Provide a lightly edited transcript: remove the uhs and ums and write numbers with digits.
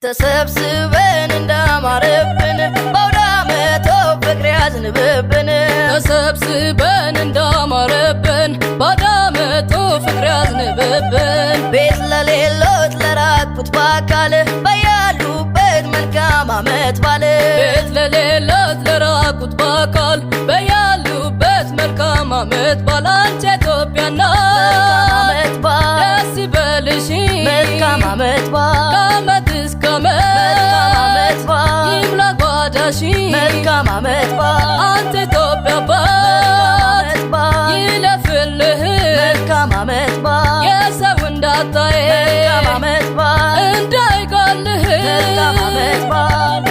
ተሰብስበን እንዳማረብን በአውደ ዓመቱ ፍቅር ያዝንብብን ተሰብስበን እንዳማረብን በአውደ ዓመቱ ፍቅር ያዝንብብን ቤት ለሌሎት ለራቁት በአካል በያሉበት መልካም ዓመት ባል ቤት ለሌሎት ለራቁት በአካል በያሉበት መልካም ዓመት ባል አንቺ ኢትዮጵያ እናት ደስ ይበልሽ መልካም ዓመት ባል ከዓመት እስከ ዓመት ይምላ ጓዳሽ መልካም ዓመት ባል አንተ ኢትዮጵያ አባት ይለፍልህ መልካም ዓመት ባል የሰው እንዳታይ መልካም ዓመት ባል እንዳይቀልህ መልካም ዓመት ባል